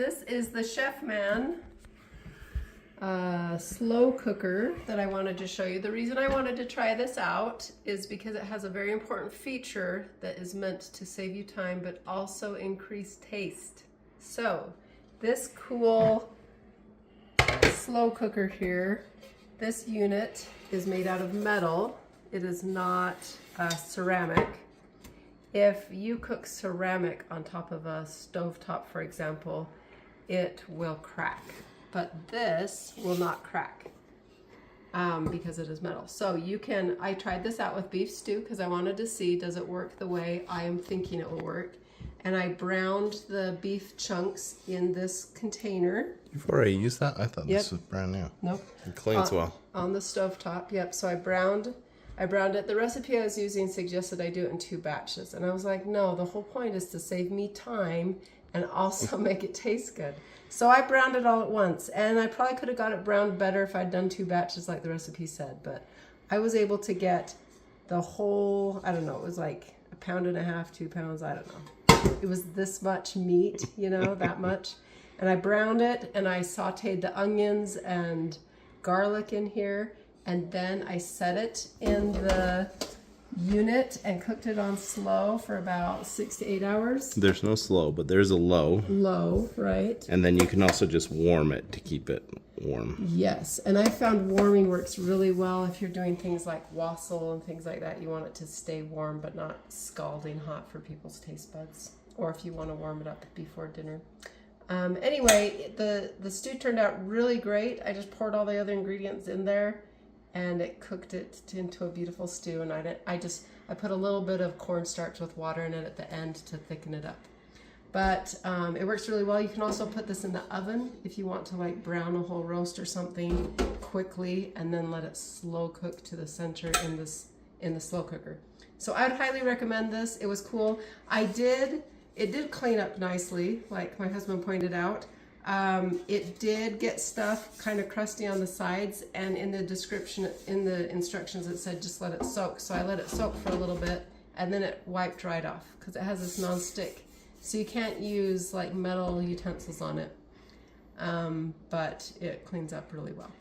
This is the Chefman slow cooker that I wanted to show you. The reason I wanted to try this out is because it has a very important feature that is meant to save you time but also increase taste. So this cool slow cooker here, this unit is made out of metal. It is not ceramic. If you cook ceramic on top of a stovetop, for example, it will crack. But this will not crack because it is metal. So you can, I tried this out with beef stew because I wanted to see, does it work the way I am thinking it will work? And I browned the beef chunks in this container. You've already used that? I thought this was brand new. Nope. It cleans well. On the stovetop, yep. So I browned it. The recipe I was using suggested I do it in 2 batches. And I was like, no, the whole point is to save me time and also make it taste good. So I browned it all at once. And I probably could have got it browned better if I'd done 2 batches like the recipe said. But I was able to get the whole, I don't know, it was like 1.5 pounds, 2 pounds, I don't know. It was this much meat, you know, that much. And I browned it and I sauteed the onions and garlic in here. And then I set it in the unit and cooked it on slow for about 6 to 8 hours. There's no slow, but there's a low. Low, right. And then you can also just warm it to keep it warm. Yes, and I found warming works really well if you're doing things like wassail and things like that. You want it to stay warm but not scalding hot for people's taste buds. Or if you want to warm it up before dinner. Anyway, the stew turned out really great. I just poured all the other ingredients in there and it cooked it into a beautiful stew. And I put a little bit of cornstarch with water in it at the end to thicken it up. But it works really well. You can also put this in the oven if you want to like brown a whole roast or something quickly and then let it slow cook to the center in the slow cooker. So I'd highly recommend this. It was cool. It did clean up nicely, like my husband pointed out. It did get stuff kind of crusty on the sides, and in the description, in the instructions, it said just let it soak. So I let it soak for a little bit, and then it wiped right off because it has this non-stick. So you can't use like metal utensils on it, but it cleans up really well.